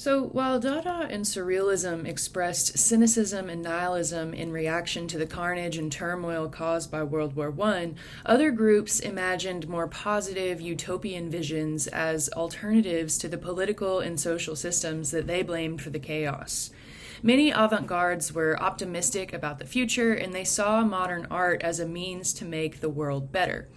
So, while Dada and Surrealism expressed cynicism and nihilism in reaction to the carnage and turmoil caused by World War I, other groups imagined more positive utopian visions as alternatives to the political and social systems that they blamed for the chaos. Many avant-gardes were optimistic about the future, and they saw modern art as a means to make the world better.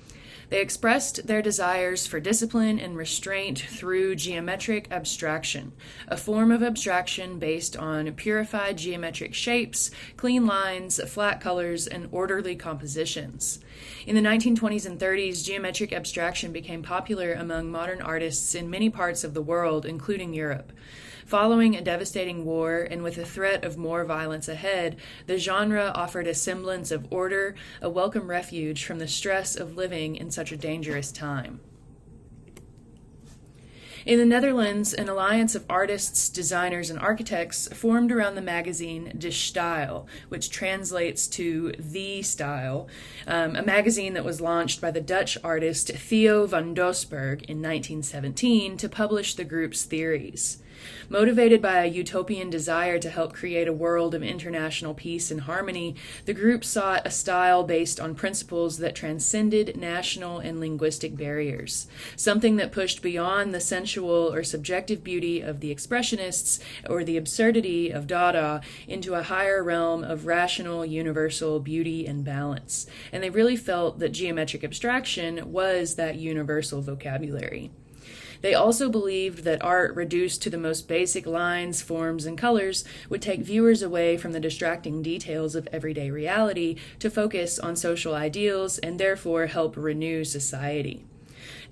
They expressed their desires for discipline and restraint through geometric abstraction, a form of abstraction based on purified geometric shapes, clean lines, flat colors, and orderly compositions. In the 1920s and 30s, geometric abstraction became popular among modern artists in many parts of the world, including Europe. Following a devastating war and with the threat of more violence ahead, the genre offered a semblance of order, a welcome refuge from the stress of living in such a dangerous time. In the Netherlands, an alliance of artists, designers, and architects formed around the magazine De Stijl, which translates to The Style, a magazine that was launched by the Dutch artist Theo van Doesburg in 1917 to publish the group's theories. Motivated by a utopian desire to help create a world of international peace and harmony, the group sought a style based on principles that transcended national and linguistic barriers, something that pushed beyond the sensual or subjective beauty of the Expressionists or the absurdity of Dada into a higher realm of rational, universal beauty and balance. And they really felt that geometric abstraction was that universal vocabulary. They also believed that art reduced to the most basic lines, forms, and colors would take viewers away from the distracting details of everyday reality to focus on social ideals and therefore help renew society.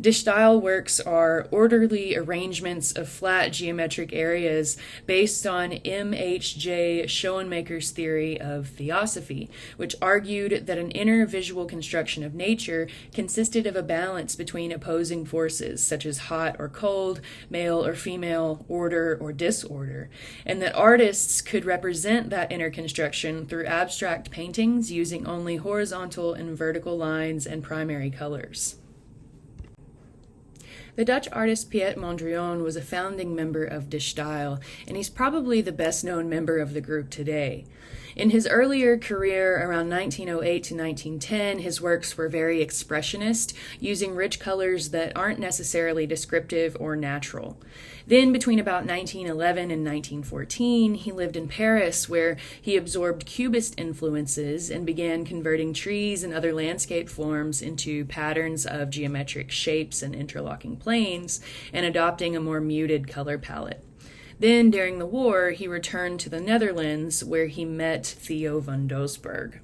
De Stijl works are orderly arrangements of flat geometric areas based on M.H.J. Schoenmaker's theory of theosophy, which argued that an inner visual construction of nature consisted of a balance between opposing forces, such as hot or cold, male or female, order or disorder, and that artists could represent that inner construction through abstract paintings using only horizontal and vertical lines and primary colors. The Dutch artist Piet Mondrian was a founding member of De Stijl, and he's probably the best-known member of the group today. In his earlier career, around 1908 to 1910, his works were very expressionist, using rich colors that aren't necessarily descriptive or natural. Then, between about 1911 and 1914, he lived in Paris, where he absorbed Cubist influences and began converting trees and other landscape forms into patterns of geometric shapes and interlocking planes, and adopting a more muted color palette. Then, during the war, he returned to the Netherlands, where he met Theo van Doesburg.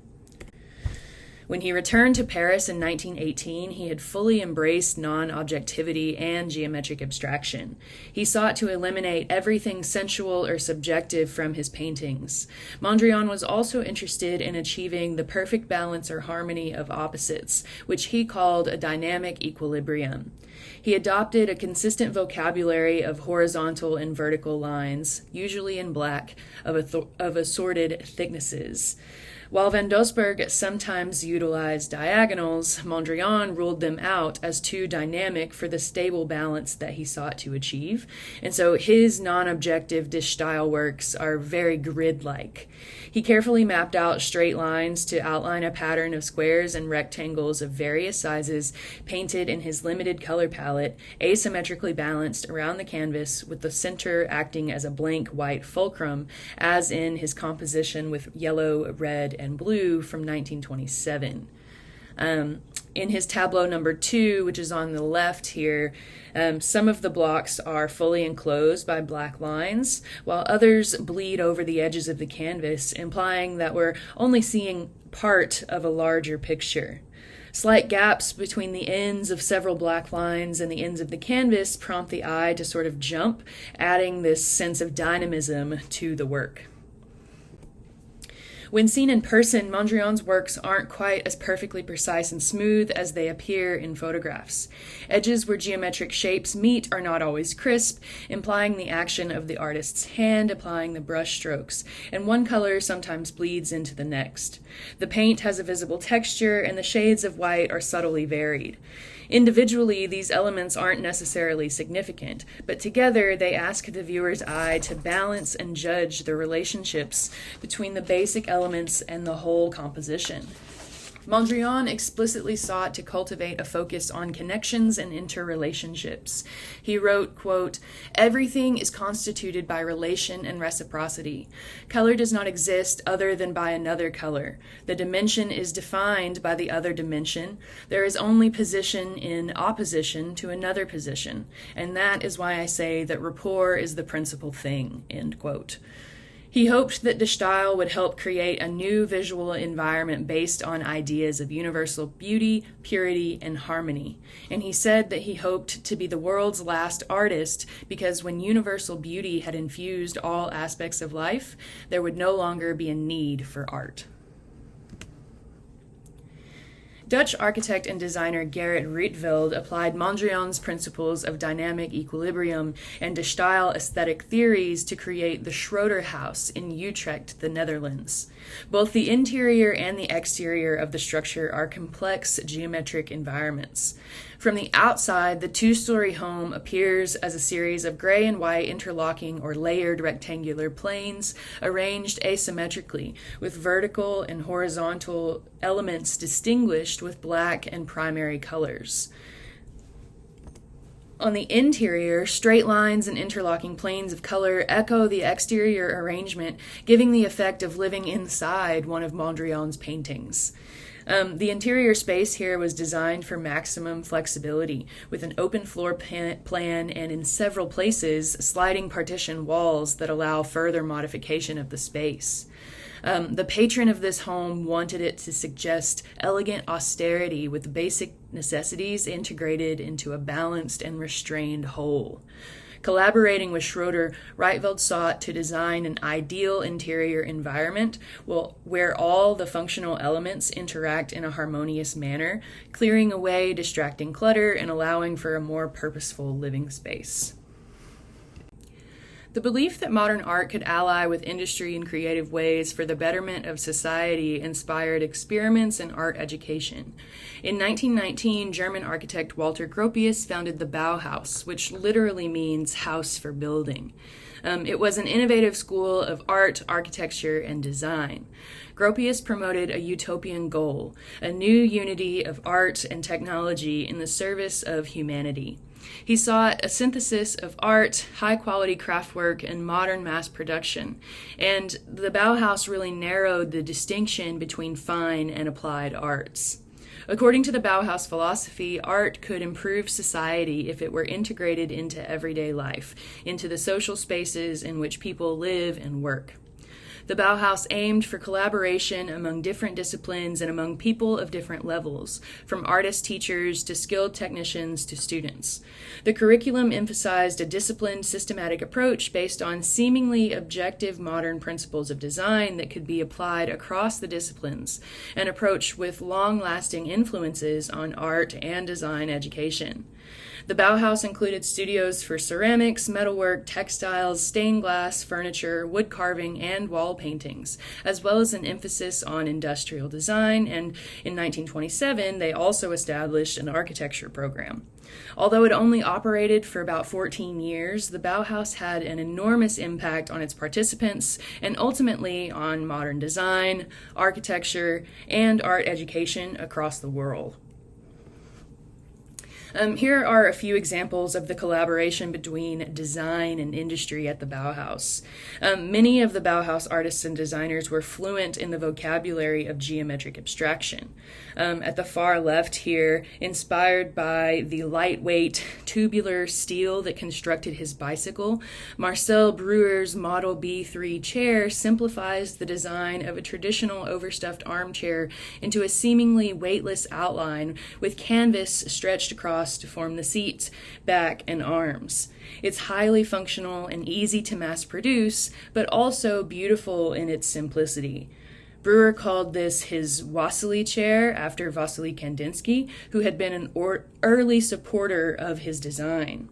When he returned to Paris in 1918, he had fully embraced non-objectivity and geometric abstraction. He sought to eliminate everything sensual or subjective from his paintings. Mondrian was also interested in achieving the perfect balance or harmony of opposites, which he called a dynamic equilibrium. He adopted a consistent vocabulary of horizontal and vertical lines, usually in black, of assorted thicknesses. While Van Doesburg sometimes utilized diagonals, Mondrian ruled them out as too dynamic for the stable balance that he sought to achieve, and so his non-objective De Stijl works are very grid-like. He carefully mapped out straight lines to outline a pattern of squares and rectangles of various sizes, painted in his limited color palette, asymmetrically balanced around the canvas, with the center acting as a blank white fulcrum, as in his composition with yellow, red, and blue from 1927. In his tableau number 2, which is on the left here, some of the blocks are fully enclosed by black lines, while others bleed over the edges of the canvas, implying that we're only seeing part of a larger picture. Slight gaps between the ends of several black lines and the ends of the canvas prompt the eye to sort of jump, adding this sense of dynamism to the work. When seen in person, Mondrian's works aren't quite as perfectly precise and smooth as they appear in photographs. Edges where geometric shapes meet are not always crisp, implying the action of the artist's hand applying the brush strokes, and one color sometimes bleeds into the next. The paint has a visible texture, and the shades of white are subtly varied. Individually, these elements aren't necessarily significant, but together they ask the viewer's eye to balance and judge the relationships between the basic elements and the whole composition. Mondrian explicitly sought to cultivate a focus on connections and interrelationships. He wrote, quote, "Everything is constituted by relation and reciprocity. Color does not exist other than by another color. The dimension is defined by the other dimension. There is only position in opposition to another position. And that is why I say that rapport is the principal thing," end quote. He hoped that de Stijl would help create a new visual environment based on ideas of universal beauty, purity, and harmony. And he said that he hoped to be the world's last artist because when universal beauty had infused all aspects of life, there would no longer be a need for art. Dutch architect and designer Gerrit Rietveld applied Mondrian's principles of dynamic equilibrium and de Stijl aesthetic theories to create the Schroeder House in Utrecht, the Netherlands. Both the interior and the exterior of the structure are complex geometric environments. From the outside, the two-story home appears as a series of gray and white interlocking or layered rectangular planes arranged asymmetrically, with vertical and horizontal elements distinguished with black and primary colors. On the interior, straight lines and interlocking planes of color echo the exterior arrangement, giving the effect of living inside one of Mondrian's paintings. The interior space here was designed for maximum flexibility, with an open floor plan and, in several places, sliding partition walls that allow further modification of the space. The patron of this home wanted it to suggest elegant austerity with basic necessities integrated into a balanced and restrained whole. Collaborating with Schroeder, Rietveld sought to design an ideal interior environment where all the functional elements interact in a harmonious manner, clearing away distracting clutter and allowing for a more purposeful living space. The belief that modern art could ally with industry in creative ways for the betterment of society inspired experiments in art education. In 1919, German architect Walter Gropius founded the Bauhaus, which literally means house for building. It was an innovative school of art, architecture, and design. Gropius promoted a utopian goal, a new unity of art and technology in the service of humanity. He sought a synthesis of art, high-quality craftwork, and modern mass production, and the Bauhaus really narrowed the distinction between fine and applied arts. According to the Bauhaus philosophy, art could improve society if it were integrated into everyday life, into the social spaces in which people live and work. The Bauhaus aimed for collaboration among different disciplines and among people of different levels, from artist teachers to skilled technicians to students. The curriculum emphasized a disciplined, systematic approach based on seemingly objective modern principles of design that could be applied across the disciplines, an approach with long-lasting influences on art and design education. The Bauhaus included studios for ceramics, metalwork, textiles, stained glass, furniture, wood carving, and wall paintings, as well as an emphasis on industrial design, and in 1927 they also established an architecture program. Although it only operated for about 14 years, the Bauhaus had an enormous impact on its participants and ultimately on modern design, architecture, and art education across the world. Here are a few examples of the collaboration between design and industry at the Bauhaus. Many of the Bauhaus artists and designers were fluent in the vocabulary of geometric abstraction. At the far left here, inspired by the lightweight tubular steel that constructed his bicycle, Marcel Breuer's Model B3 chair simplifies the design of a traditional overstuffed armchair into a seemingly weightless outline with canvas stretched across to form the seat, back, and arms. It's highly functional and easy to mass produce, but also beautiful in its simplicity. Breuer called this his Wassily chair after Wassily Kandinsky, who had been an early supporter of his design.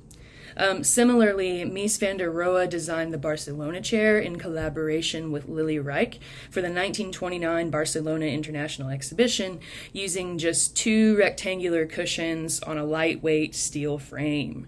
Similarly, Mies van der Rohe designed the Barcelona chair in collaboration with Lily Reich for the 1929 Barcelona International Exhibition, using just 2 rectangular cushions on a lightweight steel frame.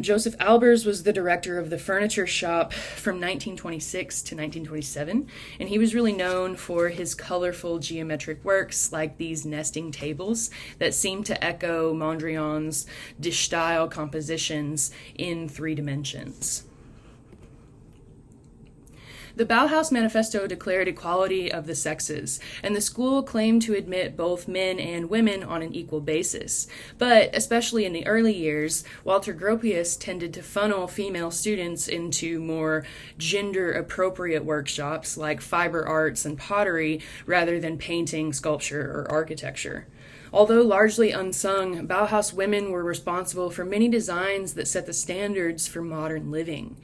Joseph Albers was the director of the furniture shop from 1926 to 1927, and he was really known for his colorful geometric works like these nesting tables that seem to echo Mondrian's de Stijl compositions in 3 dimensions. The Bauhaus Manifesto declared equality of the sexes, and the school claimed to admit both men and women on an equal basis. But, especially in the early years, Walter Gropius tended to funnel female students into more gender-appropriate workshops like fiber arts and pottery rather than painting, sculpture, or architecture. Although largely unsung, Bauhaus women were responsible for many designs that set the standards for modern living.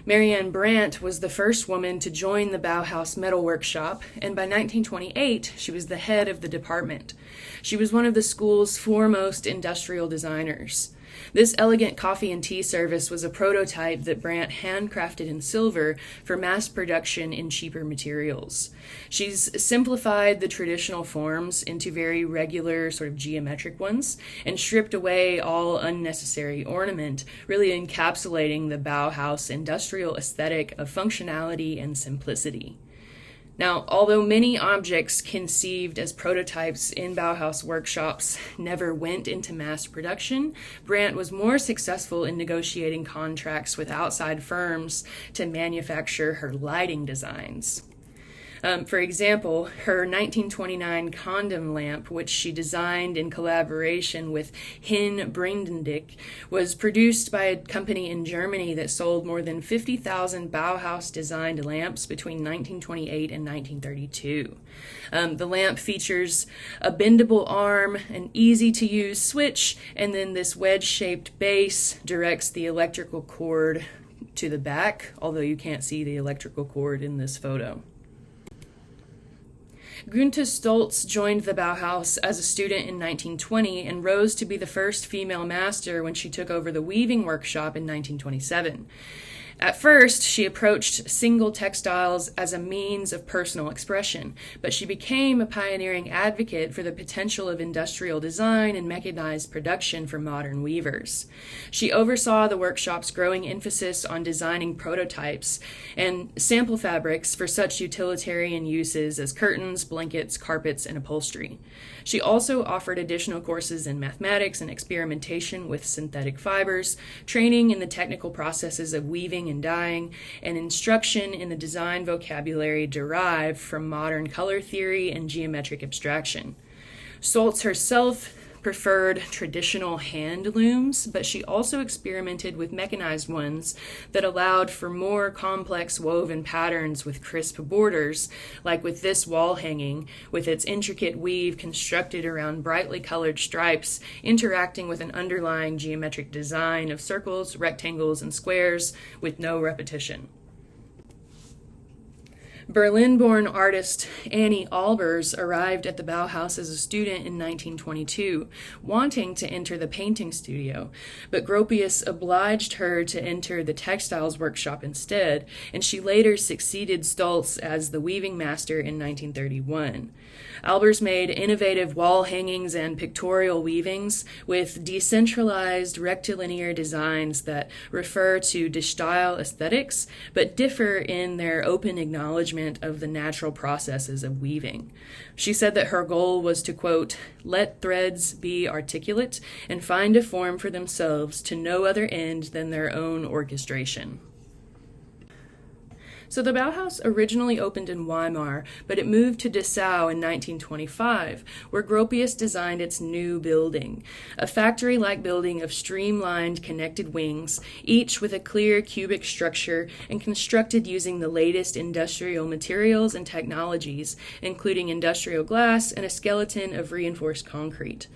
Marianne Brandt was the first woman to join the Bauhaus Metal Workshop, and by 1928, she was the head of the department. She was one of the school's foremost industrial designers. This elegant coffee and tea service was a prototype that Brandt handcrafted in silver for mass production in cheaper materials. She's simplified the traditional forms into very regular, sort of geometric ones, and stripped away all unnecessary ornament, really encapsulating the Bauhaus industrial aesthetic of functionality and simplicity. Now, although many objects conceived as prototypes in Bauhaus workshops never went into mass production, Brandt was more successful in negotiating contracts with outside firms to manufacture her lighting designs. For example, her 1929 condom lamp, which she designed in collaboration with Hin Brindendijk, was produced by a company in Germany that sold more than 50,000 Bauhaus-designed lamps between 1928 and 1932. The lamp features a bendable arm, an easy-to-use switch, and then this wedge-shaped base directs the electrical cord to the back, although you can't see the electrical cord in this photo. Günte Stolz joined the Bauhaus as a student in 1920 and rose to be the first female master when she took over the weaving workshop in 1927. At first, she approached single textiles as a means of personal expression, but she became a pioneering advocate for the potential of industrial design and mechanized production for modern weavers. She oversaw the workshop's growing emphasis on designing prototypes and sample fabrics for such utilitarian uses as curtains, blankets, carpets, and upholstery. She also offered additional courses in mathematics and experimentation with synthetic fibers, training in the technical processes of weaving and dyeing, and instruction in the design vocabulary derived from modern color theory and geometric abstraction. Stolz herself preferred traditional hand looms, but she also experimented with mechanized ones that allowed for more complex woven patterns with crisp borders, like with this wall hanging, with its intricate weave constructed around brightly colored stripes, interacting with an underlying geometric design of circles, rectangles, and squares with no repetition. Berlin-born artist Annie Albers arrived at the Bauhaus as a student in 1922, wanting to enter the painting studio, but Gropius obliged her to enter the textiles workshop instead, and she later succeeded Stolz as the weaving master in 1931. Albers made innovative wall hangings and pictorial weavings with decentralized rectilinear designs that refer to de Stijl aesthetics, but differ in their open acknowledgement of the natural processes of weaving. She said that her goal was to, quote, let threads be articulate and find a form for themselves to no other end than their own orchestration. So the Bauhaus originally opened in Weimar, but it moved to Dessau in 1925, where Gropius designed its new building, a factory-like building of streamlined connected wings, each with a clear cubic structure and constructed using the latest industrial materials and technologies, including industrial glass and a skeleton of reinforced concrete.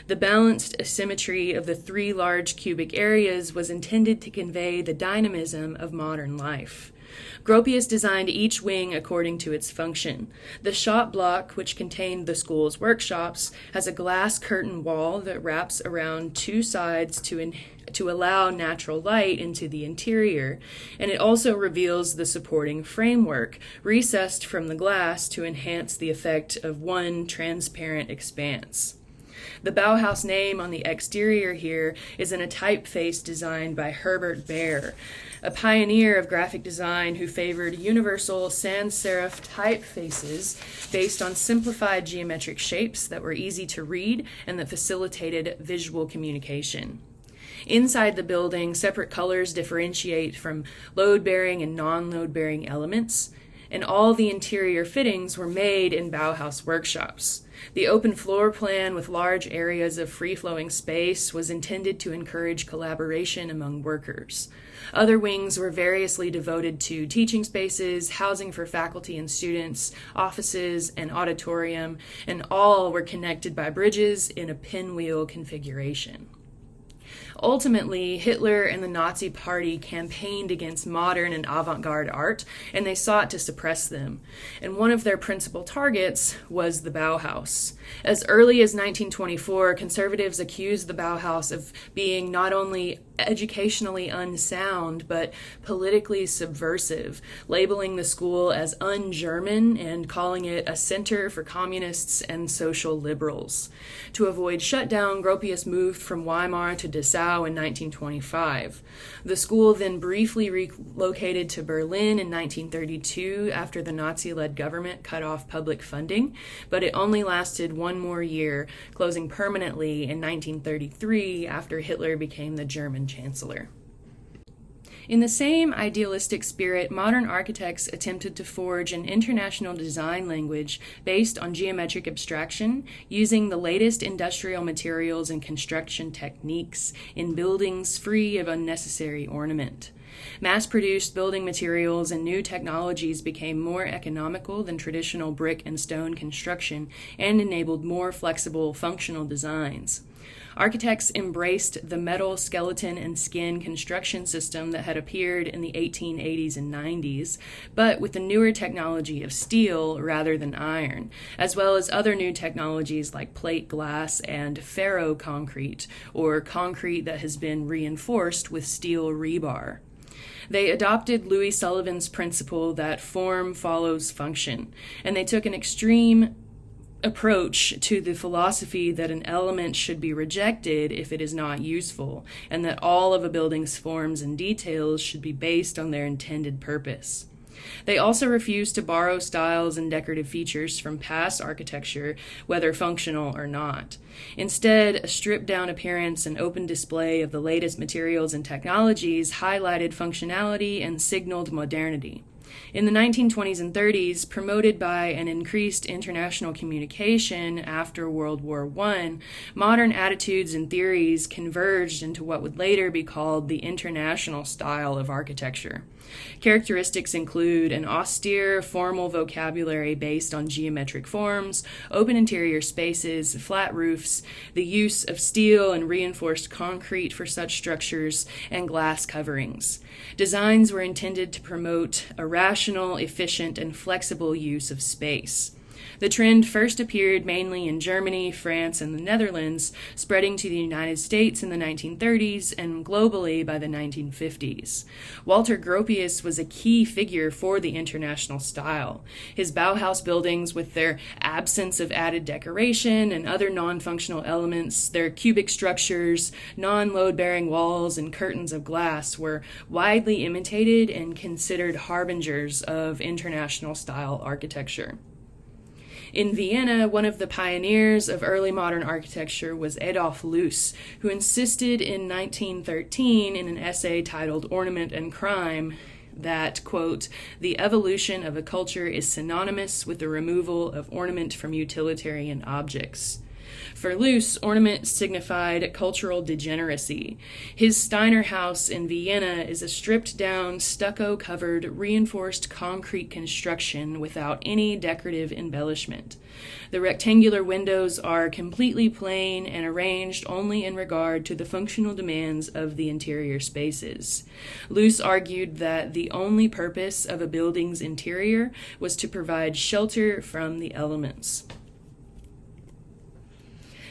The balanced asymmetry of the 3 large cubic areas was intended to convey the dynamism of modern life. Gropius designed each wing according to its function. The shop block, which contained the school's workshops, has a glass curtain wall that wraps around two sides to allow natural light into the interior, and it also reveals the supporting framework, recessed from the glass to enhance the effect of one transparent expanse. The Bauhaus name on the exterior here is in a typeface designed by Herbert Baer, a pioneer of graphic design who favored universal sans serif typefaces based on simplified geometric shapes that were easy to read and that facilitated visual communication. Inside the building, separate colors differentiate from load-bearing and non-load-bearing elements, and all the interior fittings were made in Bauhaus workshops. The open floor plan with large areas of free-flowing space was intended to encourage collaboration among workers. Other wings were variously devoted to teaching spaces, housing for faculty and students, offices, and auditorium, and all were connected by bridges in a pinwheel configuration. Ultimately, Hitler and the Nazi Party campaigned against modern and avant-garde art, and they sought to suppress them. And one of their principal targets was the Bauhaus. As early as 1924, conservatives accused the Bauhaus of being not only educationally unsound, but politically subversive, labeling the school as un-German and calling it a center for communists and social liberals. To avoid shutdown, Gropius moved from Weimar to Dessau in 1925. The school then briefly relocated to Berlin in 1932 after the Nazi-led government cut off public funding, but it only lasted one more year, closing permanently in 1933 after Hitler became the German chancellor. In the same idealistic spirit, modern architects attempted to forge an international design language based on geometric abstraction, using the latest industrial materials and construction techniques in buildings free of unnecessary ornament. Mass-produced building materials and new technologies became more economical than traditional brick and stone construction and enabled more flexible, functional designs. Architects embraced the metal, skeleton, and skin construction system that had appeared in the 1880s and 90s, but with the newer technology of steel rather than iron, as well as other new technologies like plate glass and ferroconcrete, or concrete that has been reinforced with steel rebar. They adopted Louis Sullivan's principle that form follows function, and they took an extreme approach to the philosophy that an element should be rejected if it is not useful, and that all of a building's forms and details should be based on their intended purpose. They also refused to borrow styles and decorative features from past architecture, whether functional or not. Instead, a stripped-down appearance and open display of the latest materials and technologies highlighted functionality and signaled modernity. In the 1920s and 30s, promoted by an increased international communication after World War I, modern attitudes and theories converged into what would later be called the international style of architecture. Characteristics include an austere, formal vocabulary based on geometric forms, open interior spaces, flat roofs, the use of steel and reinforced concrete for such structures, and glass coverings. Designs were intended to promote a rational, efficient, and flexible use of space. The trend first appeared mainly in Germany, France, and the Netherlands, spreading to the United States in the 1930s and globally by the 1950s. Walter Gropius was a key figure for the international style. His Bauhaus buildings, with their absence of added decoration and other non-functional elements, their cubic structures, non-load-bearing walls, and curtains of glass, were widely imitated and considered harbingers of international style architecture. In Vienna, one of the pioneers of early modern architecture was Adolf Loos, who insisted in 1913 in an essay titled Ornament and Crime that, quote, the evolution of a culture is synonymous with the removal of ornament from utilitarian objects. For Luce, ornament signified cultural degeneracy. His Steiner house in Vienna is a stripped-down, stucco-covered, reinforced concrete construction without any decorative embellishment. The rectangular windows are completely plain and arranged only in regard to the functional demands of the interior spaces. Luce argued that the only purpose of a building's interior was to provide shelter from the elements.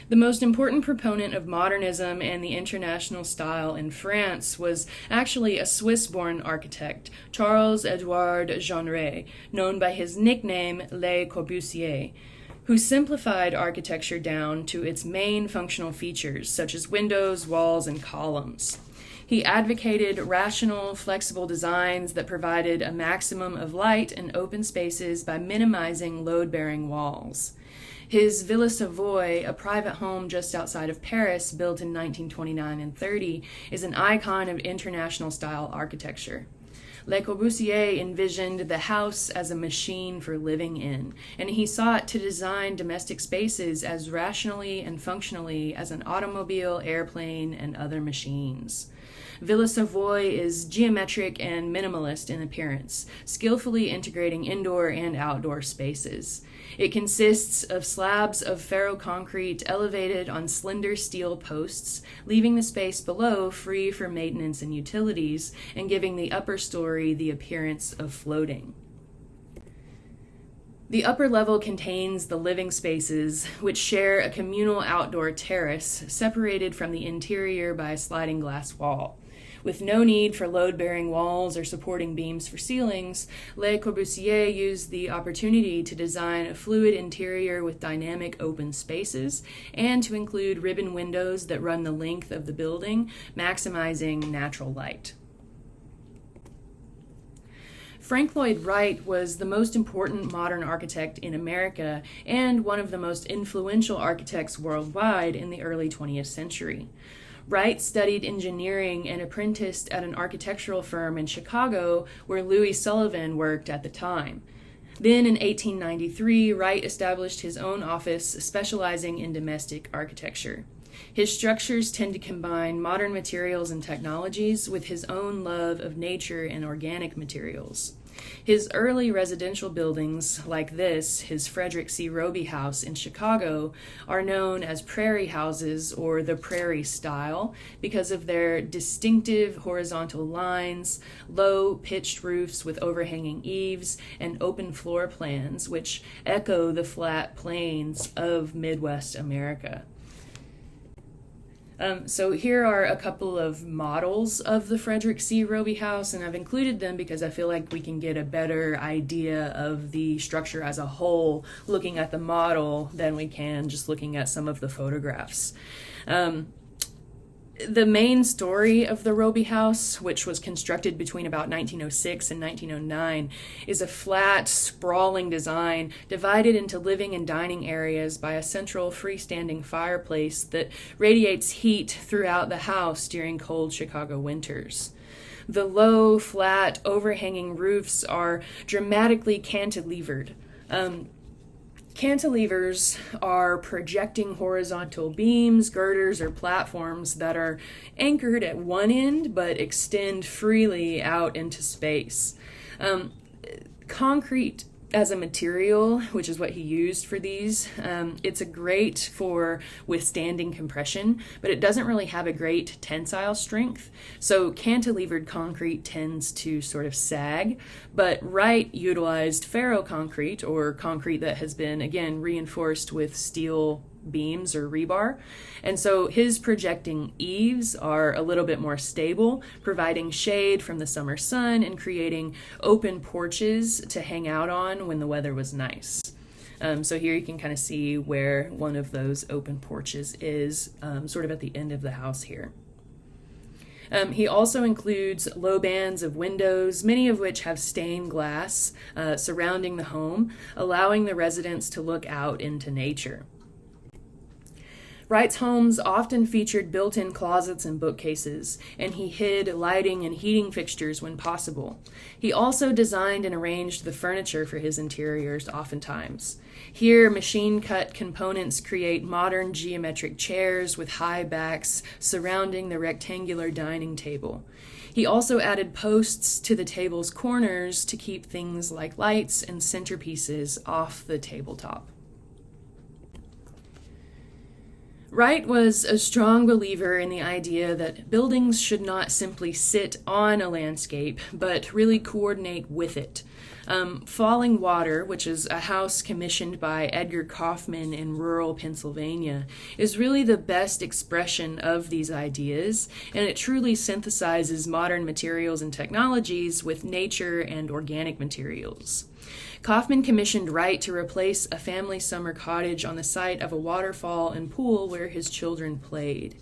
The most important proponent of modernism and the international style in France was actually a Swiss-born architect, Charles-Édouard Jeanneret, known by his nickname Le Corbusier, who simplified architecture down to its main functional features, such as windows, walls, and columns. He advocated rational, flexible designs that provided a maximum of light and open spaces by minimizing load-bearing walls. His Villa Savoy, a private home just outside of Paris, built in 1929 and 30, is an icon of international-style architecture. Le Corbusier envisioned the house as a machine for living in, and he sought to design domestic spaces as rationally and functionally as an automobile, airplane, and other machines. Villa Savoy is geometric and minimalist in appearance, skillfully integrating indoor and outdoor spaces. It consists of slabs of ferroconcrete elevated on slender steel posts, leaving the space below free for maintenance and utilities, and giving the upper story the appearance of floating. The upper level contains the living spaces, which share a communal outdoor terrace separated from the interior by a sliding glass wall. With no need for load-bearing walls or supporting beams for ceilings, Le Corbusier used the opportunity to design a fluid interior with dynamic open spaces and to include ribbon windows that run the length of the building, maximizing natural light. Frank Lloyd Wright was the most important modern architect in America and one of the most influential architects worldwide in the early 20th century. Wright studied engineering and apprenticed at an architectural firm in Chicago where Louis Sullivan worked at the time. Then in 1893, Wright established his own office specializing in domestic architecture. His structures tend to combine modern materials and technologies with his own love of nature and organic materials. His early residential buildings, like this, his Frederick C. Roby House in Chicago, are known as prairie houses or the prairie style because of their distinctive horizontal lines, low pitched roofs with overhanging eaves, and open floor plans, which echo the flat plains of Midwest America. So here are a couple of models of the Frederick C. Roby House, and I've included them because I feel like we can get a better idea of the structure as a whole looking at the model than we can just looking at some of the photographs. The main story of the Roby House, which was constructed between about 1906 and 1909, is a flat, sprawling design divided into living and dining areas by a central freestanding fireplace that radiates heat throughout the house during cold Chicago winters. The low, flat, overhanging roofs are dramatically cantilevered. Cantilevers are projecting horizontal beams, girders, or platforms that are anchored at one end but extend freely out into space. Concrete as a material, which is what he used for these, it's great for withstanding compression, but it doesn't really have a great tensile strength. So cantilevered concrete tends to sort of sag, but Wright utilized ferroconcrete, or concrete that has been, again, reinforced with steel beams or rebar. And so his projecting eaves are a little bit more stable, providing shade from the summer sun and creating open porches to hang out on when the weather was nice. So here you can kind of see where one of those open porches is, sort of at the end of the house here. He also includes low bands of windows, many of which have stained glass surrounding the home, allowing the residents to look out into nature. Wright's homes often featured built-in closets and bookcases, and he hid lighting and heating fixtures when possible. He also designed and arranged the furniture for his interiors oftentimes. Here, machine-cut components create modern geometric chairs with high backs surrounding the rectangular dining table. He also added posts to the table's corners to keep things like lights and centerpieces off the tabletop. Wright was a strong believer in the idea that buildings should not simply sit on a landscape, but really coordinate with it. Falling Water, which is a house commissioned by Edgar Kaufman in rural Pennsylvania, is really the best expression of these ideas, and it truly synthesizes modern materials and technologies with nature and organic materials. Kaufman commissioned Wright to replace a family summer cottage on the site of a waterfall and pool where his children played.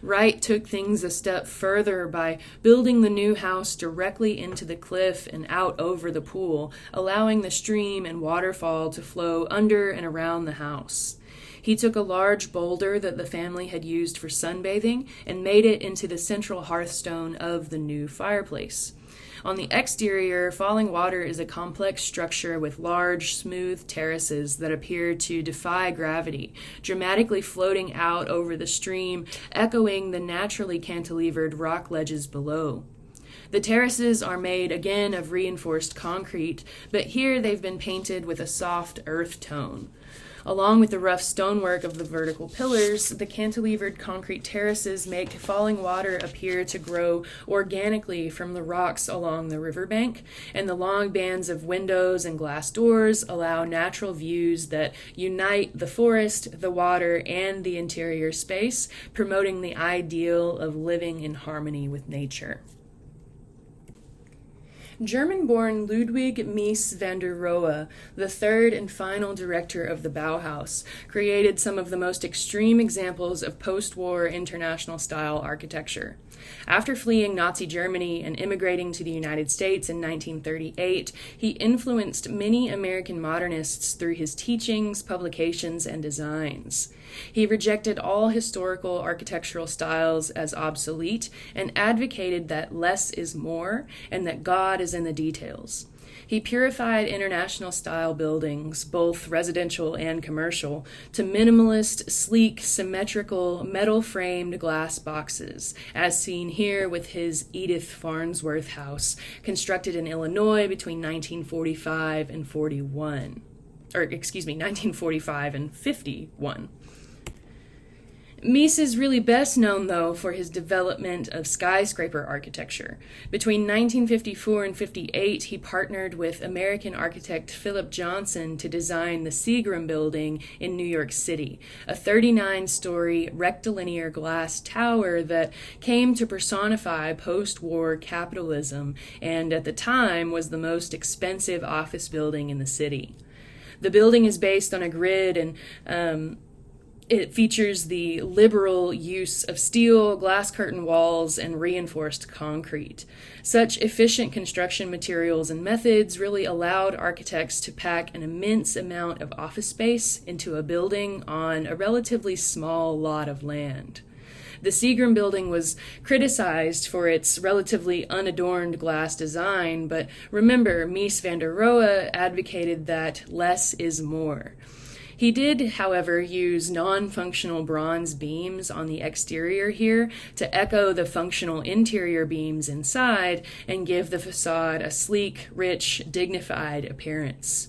Wright took things a step further by building the new house directly into the cliff and out over the pool, allowing the stream and waterfall to flow under and around the house. He took a large boulder that the family had used for sunbathing and made it into the central hearthstone of the new fireplace. On the exterior, Falling Water is a complex structure with large, smooth terraces that appear to defy gravity, dramatically floating out over the stream, echoing the naturally cantilevered rock ledges below. The terraces are made again of reinforced concrete, but here they've been painted with a soft earth tone. Along with the rough stonework of the vertical pillars, the cantilevered concrete terraces make Falling Water appear to grow organically from the rocks along the riverbank, and the long bands of windows and glass doors allow natural views that unite the forest, the water, and the interior space, promoting the ideal of living in harmony with nature. German-born Ludwig Mies van der Rohe, the third and final director of the Bauhaus, created some of the most extreme examples of post-war international-style architecture. After fleeing Nazi Germany and immigrating to the United States in 1938, he influenced many American modernists through his teachings, publications, and designs. He rejected all historical architectural styles as obsolete and advocated that less is more and that God is in the details. He purified international-style buildings, both residential and commercial, to minimalist, sleek, symmetrical, metal-framed glass boxes, as seen here with his Edith Farnsworth house, constructed in Illinois between 1945 and 1945 and 51. Mies is really best known, though, for his development of skyscraper architecture. Between 1954 and 58, he partnered with American architect Philip Johnson to design the Seagram Building in New York City, a 39-story rectilinear glass tower that came to personify post-war capitalism and, at the time, was the most expensive office building in the city. The building is based on a grid and it features the liberal use of steel, glass curtain walls, and reinforced concrete. Such efficient construction materials and methods really allowed architects to pack an immense amount of office space into a building on a relatively small lot of land. The Seagram Building was criticized for its relatively unadorned glass design, but remember, Mies van der Rohe advocated that less is more. He did, however, use non-functional bronze beams on the exterior here to echo the functional interior beams inside and give the facade a sleek, rich, dignified appearance.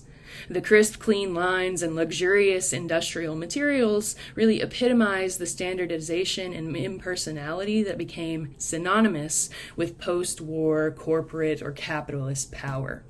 The crisp, clean lines and luxurious industrial materials really epitomize the standardization and impersonality that became synonymous with post-war corporate or capitalist power.